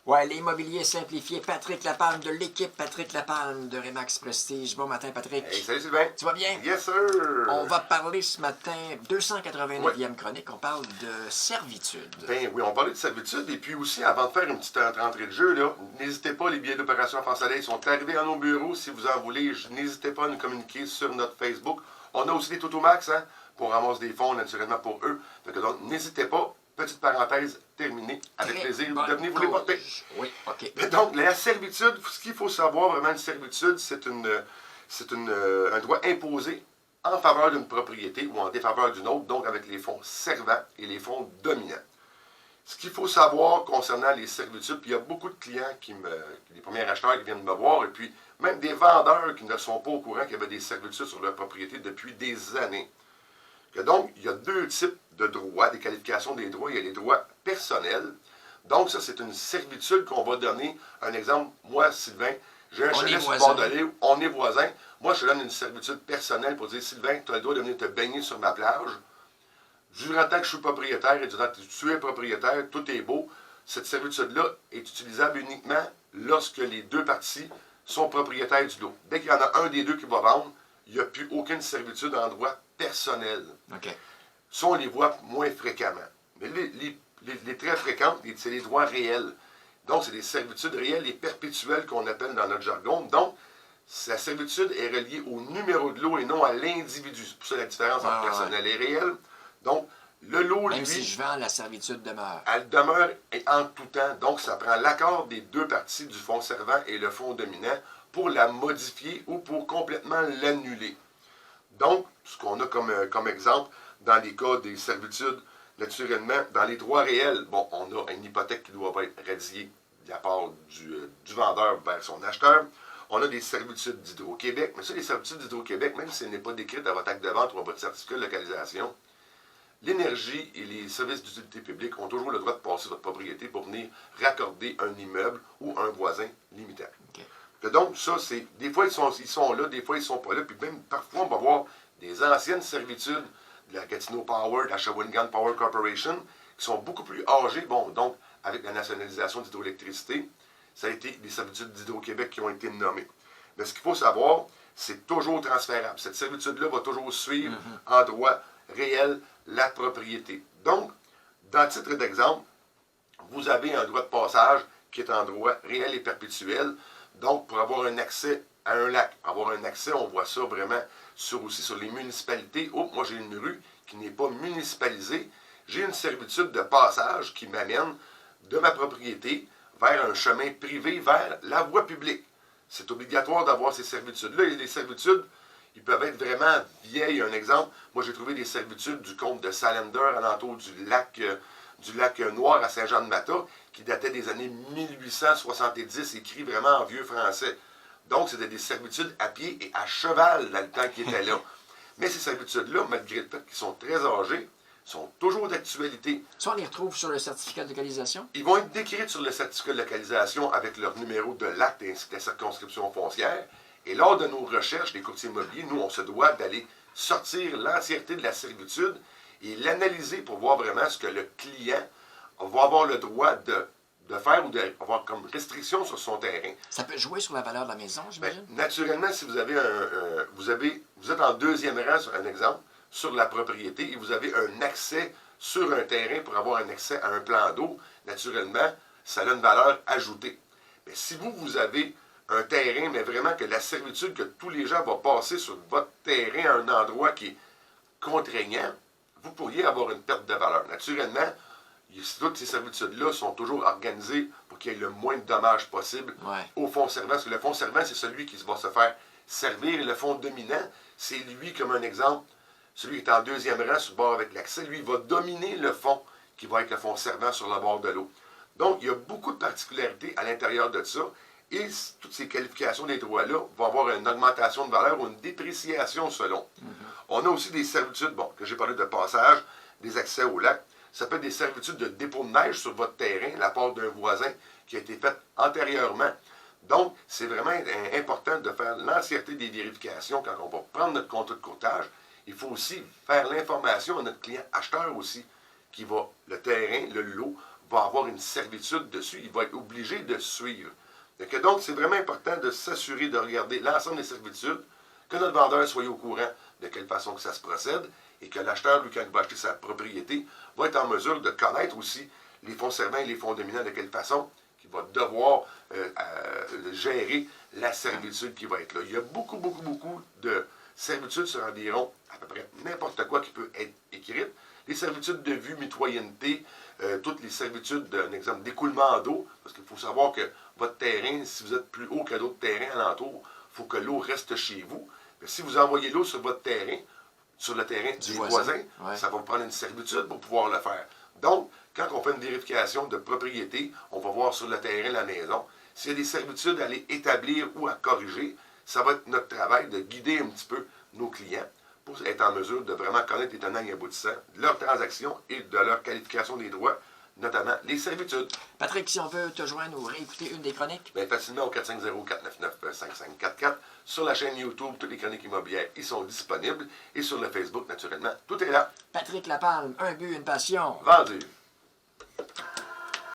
Ouais, l'immobilier simplifié. Patrick Lapalme de l'équipe Patrick Lapalme de Remax Prestige. Bon matin, Patrick. Hey, salut Sylvain. Tu vas bien? Yes, sir. On va parler ce matin, 289e chronique, on parle de servitude. Ben oui, on parlait de servitude. Et puis aussi, avant de faire une petite entrée de jeu, là, n'hésitez pas, les billets d'opération France Soleil sont arrivés à nos bureaux. Si vous en voulez, n'hésitez pas à nous communiquer sur notre Facebook. On a aussi des Totomax, hein, pour ramasser des fonds naturellement pour eux. Donc, n'hésitez pas. Petite parenthèse terminée. Avec Très plaisir. bonne Venez vous les porter. Oui, OK. Donc, la servitude, ce qu'il faut savoir vraiment, une servitude, c'est un droit imposé en faveur d'une propriété ou en défaveur d'une autre, donc avec les fonds servants et les fonds dominants. Ce qu'il faut savoir concernant les servitudes, puis il y a beaucoup de clients les premiers acheteurs qui viennent me voir, et puis même des vendeurs qui ne sont pas au courant qu'il y avait des servitudes sur leur propriété depuis des années. Que donc, il y a deux types de droits, des qualifications des droits. Il y a les droits personnels. Donc, ça, c'est une servitude qu'on va donner. Un exemple, moi, Sylvain, j'ai un chalet sur le bord de l'île, on est voisins. Moi, je te donne une servitude personnelle pour dire, Sylvain, tu as le droit de venir te baigner sur ma plage. Durant le temps que je suis propriétaire et durant que tu es propriétaire, tout est beau. Cette servitude-là est utilisable uniquement lorsque les deux parties sont propriétaires du lot. Dès qu'il y en a un des deux qui va vendre, il n'y a plus aucune servitude en droit personnel. OK. Ça, on les voit moins fréquemment. Mais les très fréquentes, c'est les droits réels. Donc, c'est des servitudes réelles et perpétuelles qu'on appelle dans notre jargon. Donc, la servitude est reliée au numéro de lot et non à l'individu. C'est pour ça la différence entre personnel et réel. Donc, le lot, même si je vends, la servitude demeure. Elle demeure en tout temps. Donc, ça prend l'accord des deux parties du fonds servant et le fonds dominant pour la modifier ou pour complètement l'annuler. Donc, ce qu'on a comme exemple, dans les cas des servitudes, naturellement, dans les droits réels, bon, on a une hypothèque qui doit être radiée de la part du vendeur vers son acheteur. On a des servitudes d'Hydro-Québec, mais ça, les servitudes d'Hydro-Québec, même si elles n'est pas décrite à votre acte de vente ou à votre certificat de localisation, l'énergie et les services d'utilité publique ont toujours le droit de passer votre propriété pour venir raccorder un immeuble ou un voisin limitant. Okay. Donc, ça, c'est. Des fois, ils sont là, des fois, ils ne sont pas là. Puis même, parfois, on va voir des anciennes servitudes de la Gatineau Power, de la Shawinigan Power Corporation, qui sont beaucoup plus âgées. Bon, donc, avec la nationalisation d'hydroélectricité, ça a été des servitudes d'Hydro-Québec qui ont été nommées. Mais ce qu'il faut savoir, c'est toujours transférable. Cette servitude-là va toujours suivre en droit réel la propriété. Donc, dans le titre d'exemple, vous avez un droit de passage qui est en droit réel et perpétuel. Donc, pour avoir un accès à un lac, avoir un accès, on voit ça vraiment aussi sur les municipalités. Oh, moi j'ai une rue qui n'est pas municipalisée. J'ai une servitude de passage qui m'amène de ma propriété vers un chemin privé, vers la voie publique. C'est obligatoire d'avoir ces servitudes-là. Et les servitudes, ils peuvent être vraiment vieilles. Un exemple, moi j'ai trouvé des servitudes du comte de Salander alentour du lac Noir à Saint-Jean-de-Mata, qui datait des années 1870, écrit vraiment en vieux français. Donc, c'était des servitudes à pied et à cheval dans le temps qui était là. Mais ces servitudes-là, malgré le fait qu'ils sont très âgés, sont toujours d'actualité. Ça, on les retrouve sur le certificat de localisation? Ils vont être décrits sur le certificat de localisation avec leur numéro de l'acte ainsi que la circonscription foncière. Et lors de nos recherches, les courtiers immobiliers, nous, on se doit d'aller sortir l'entièreté de la servitude et l'analyser pour voir vraiment ce que le client va avoir le droit de faire ou d'avoir comme restriction sur son terrain. Ça peut jouer sur la valeur de la maison, j'imagine? Naturellement, si vous avez vous êtes en deuxième rang, sur un exemple, sur la propriété, et vous avez un accès sur un terrain pour avoir un accès à un plan d'eau, naturellement, ça a une valeur ajoutée. Mais si vous avez un terrain, mais vraiment que la servitude que tous les gens vont passer sur votre terrain à un endroit qui est contraignant, vous pourriez avoir une perte de valeur. Naturellement, toutes ces servitudes-là sont toujours organisées pour qu'il y ait le moins de dommages possible au fonds servant. Parce que le fonds servant, c'est celui qui va se faire servir. Et le fonds dominant, c'est lui, comme un exemple, celui qui est en deuxième rang sur le bord avec l'accès, lui, va dominer le fonds qui va être le fonds servant sur le bord de l'eau. Donc, il y a beaucoup de particularités à l'intérieur de ça. Et toutes ces qualifications des droits-là vont avoir une augmentation de valeur ou une dépréciation selon. On a aussi des servitudes, bon, que j'ai parlé de passage, des accès au lac. Ça peut être des servitudes de dépôt de neige sur votre terrain, la part d'un voisin qui a été faite antérieurement. Donc, c'est vraiment important de faire l'entièreté des vérifications quand on va prendre notre contrat de courtage. Il faut aussi faire l'information à notre client acheteur aussi. le terrain, le lot, va avoir une servitude dessus. Il va être obligé de suivre. Donc, c'est vraiment important de s'assurer de regarder l'ensemble des servitudes, que notre vendeur soit au courant de quelle façon que ça se procède, et que l'acheteur, lui, quand il va acheter sa propriété, va être en mesure de connaître aussi les fonds servants et les fonds dominants, de quelle façon qu'il va devoir gérer la servitude qui va être là. Il y a beaucoup, beaucoup, beaucoup de servitudes sur environ à peu près n'importe quoi qui peut être écrite. Les servitudes de vue, mitoyenneté, toutes les servitudes, un exemple, d'écoulement d'eau, parce qu'il faut savoir que votre terrain, si vous êtes plus haut que d'autres terrains alentours, il faut que l'eau reste chez vous. Mais si vous envoyez l'eau sur votre terrain, sur le terrain des voisins, ça va vous prendre une servitude pour pouvoir le faire. Donc, quand on fait une vérification de propriété, on va voir sur le terrain la maison. S'il y a des servitudes à aller établir ou à corriger, ça va être notre travail de guider un petit peu nos clients pour être en mesure de vraiment connaître les tenants et aboutissants de leurs transactions et de leur qualification des droits, notamment les servitudes. Patrick, si on veut te joindre ou réécouter une des chroniques? Bien, facilement au 450-499-5544. Sur la chaîne YouTube, toutes les chroniques immobilières y sont disponibles. Et sur le Facebook, naturellement, tout est là. Patrick Lapalme, un but, une passion. Vendu.